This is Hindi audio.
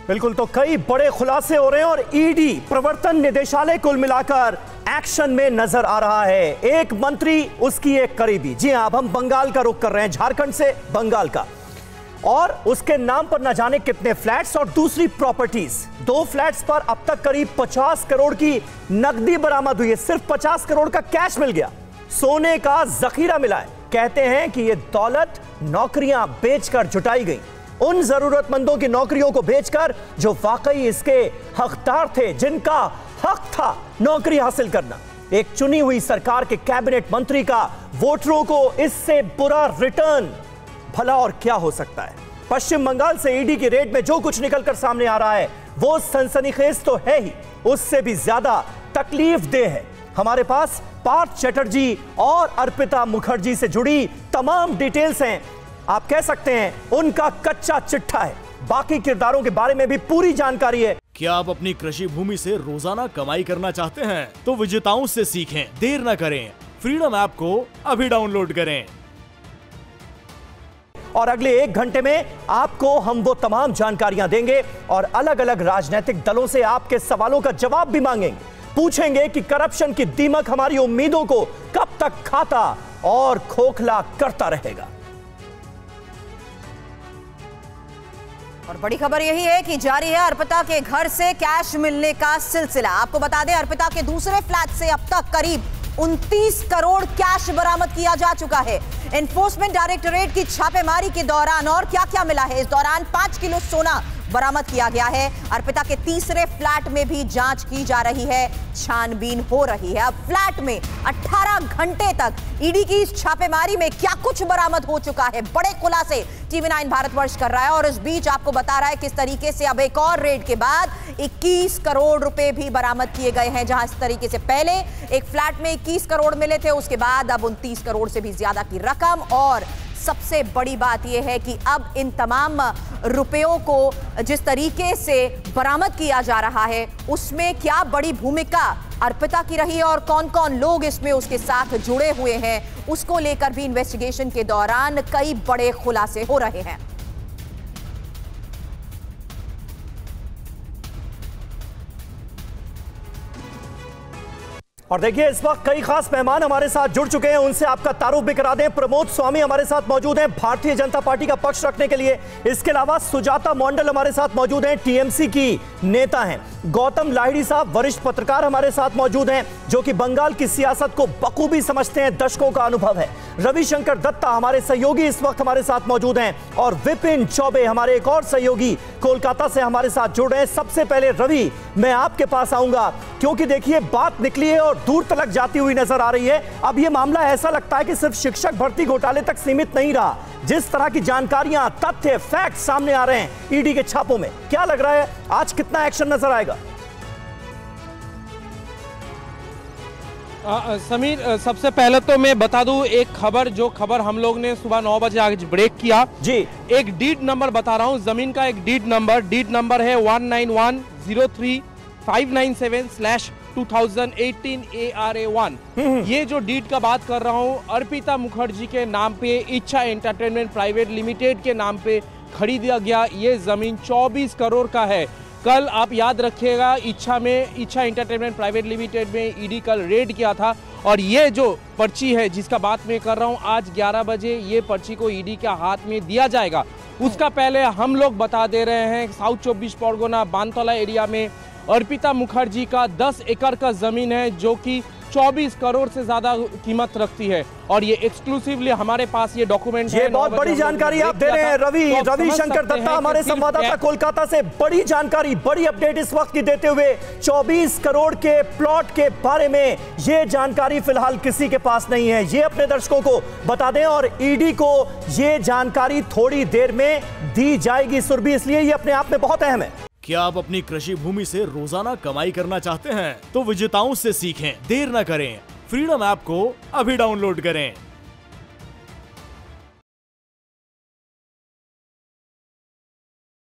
बिल्कुल, तो कई बड़े खुलासे हो रहे हैं और ईडी प्रवर्तन निदेशालय कुल मिलाकर एक्शन में नजर आ रहा है। एक मंत्री, उसकी एक करीबी। जी हां, अब हम बंगाल का रुख कर रहे हैं, झारखंड से बंगाल का, और उसके नाम पर न जाने कितने फ्लैट्स और दूसरी प्रॉपर्टीज। 2 फ्लैट्स पर अब तक करीब 50 करोड़ की नकदी बरामद हुई है। सिर्फ 50 करोड़ का कैश मिल गया, सोने का जखीरा मिला है। कहते हैं कि यह दौलत नौकरियां बेचकर जुटाई गई, उन जरूरतमंदों की नौकरियों को बेचकर जो वाकई इसके हकदार थे, जिनका हक था नौकरी हासिल करना। एक चुनी हुई सरकार के कैबिनेट मंत्री का वोटरों को इससे बुरा रिटर्न भला और क्या हो सकता है। पश्चिम बंगाल से ईडी की रेड में जो कुछ निकलकर सामने आ रहा है वो सनसनीखेज तो है ही, उससे भी ज्यादा तकलीफदेह है। हमारे पास पार्थ चटर्जी और अर्पिता मुखर्जी से जुड़ी तमाम डिटेल्स हैं। आप कह सकते हैं उनका कच्चा चिट्ठा है। बाकी किरदारों के बारे में भी पूरी जानकारी है। क्या आप अपनी कृषि भूमि से रोजाना कमाई करना चाहते हैं? तो विजेताओं से सीखें, देर न करें। फ्रीडम ऐप को अभी डाउनलोड करें। और अगले 1 घंटे में आपको हम वो तमाम जानकारियां देंगे और अलग अलग राजनीतिक दलों से आपके सवालों का जवाब भी मांगेंगे। पूछेंगे कि करप्शन की दीमक हमारी उम्मीदों को कब तक खाता और खोखला करता रहेगा। और बड़ी खबर यही है कि जारी है अर्पिता के घर से कैश मिलने का सिलसिला। आपको बता दें, अर्पिता के दूसरे फ्लैट से अब तक करीब 29 करोड़ कैश बरामद किया जा चुका है। एनफोर्समेंट डायरेक्टोरेट की छापेमारी के दौरान और क्या क्या मिला है, इस दौरान 5 किलो सोना बरामद किया गया है। अर्पिता के तीसरे फ्लैट में भी जांच की जा रही है, छानबीन हो रही है। अब फ्लैट में 18 घंटे तक ईडी की इस छापेमारी में क्या कुछ बरामद हो चुका है, बड़े खुलासे टीवी 9 भारतवर्ष कर रहा है। और इस बीच आपको बता रहा है किस तरीके से अब एक और रेड के बाद 21 करोड़ रुपए भी बरामद किए गए हैं। जहां इस तरीके से पहले एक फ्लैट में 21 करोड़ मिले थे, उसके बाद अब 29 करोड़ से भी ज्यादा की रकम। और सबसे बड़ी बात यह है कि अब इन तमाम रुपयों को जिस तरीके से बरामद किया जा रहा है उसमें क्या बड़ी भूमिका अर्पिता की रही है और कौन कौन लोग इसमें उसके साथ जुड़े हुए हैं, उसको लेकर भी इन्वेस्टिगेशन के दौरान कई बड़े खुलासे हो रहे हैं। और देखिए, इस वक्त कई खास मेहमान हमारे साथ जुड़ चुके हैं, उनसे आपका तारुफ भी करा दें। प्रमोद स्वामी हमारे साथ मौजूद हैं, भारतीय जनता पार्टी का पक्ष रखने के लिए। इसके अलावा सुजाता मंडल हमारे साथ मौजूद हैं, टीएमसी की नेता हैं। गौतम लाहिड़ी साहब वरिष्ठ पत्रकार हमारे साथ मौजूद हैं, जो कि बंगाल की सियासत को बखूबी समझते हैं, दशकों का अनुभव है। रविशंकर दत्ता हमारे सहयोगी इस वक्त हमारे साथ मौजूद हैं, और विपिन चौबे हमारे एक और सहयोगी कोलकाता से हमारे साथ जुड़ रहे हैं। सबसे पहले रवि, मैं आपके पास आऊंगा, क्योंकि देखिए बात निकली है और दूर तक जाती हुई नजर आ रही है। अब यह मामला ऐसा लगता है कि सिर्फ शिक्षक भर्ती घोटाले तक सीमित नहीं रहा। जिस तरह की जानकारियां, तथ्य, फैक्ट सामने आ रहे हैं ईडी के छापों में, क्या लग रहा है आज कितना एक्शन नजर आएगा? समीर, सबसे पहले तो मैं बता दूं एक खबर, जो खबर हम लोग ने सुबह 9 बजे आज ब्रेक किया जी। एक डीड नंबर बता रहा हूं, जमीन का एक डीड नंबर है 191035977/2018 ARA1। ये जो डीड का बात कर रहा हूं, अर्पिता मुखर्जी के नाम पे, इच्छा एंटरटेनमेंट प्राइवेट लिमिटेड के नाम पे खरीदा गया ये जमीन 24 करोड़ का है। कल आप याद रखिएगा, इच्छा एंटरटेनमेंट प्राइवेट लिमिटेड में ईडी कल रेड किया था, और ये जो पर्ची है जिसका बात मैं कर रहा हूँ, आज 11 बजे ये पर्ची को ईडी के हाथ में दिया जाएगा। उसका पहले हम लोग बता दे रहे हैं, साउथ 24 परगना बानतला एरिया में अर्पिता मुखर्जी का 10 एकड़ का जमीन है, जो कि 24 करोड़ से ज्यादा कीमत रखती है। और ये एक्सक्लूसिवली हमारे पास ये डॉक्यूमेंट है। ये बहुत बड़ी जानकारी आप दे रहे हैं रविशंकर दत्ता हमारे संवाददाता कोलकाता से। बड़ी जानकारी, बड़ी अपडेट इस वक्त की देते हुए 24 करोड़ के प्लॉट के बारे में ये जानकारी फिलहाल किसी के पास नहीं है, ये अपने दर्शकों को बता दें। और ईडी को ये जानकारी थोड़ी देर में दी जाएगी सुरभि, इसलिए ये अपने आप में बहुत अहम है। क्या आप अपनी कृषि भूमि से रोजाना कमाई करना चाहते हैं? तो विजेताओं से सीखें, देर न करें। फ्रीडम ऐप को अभी डाउनलोड करें।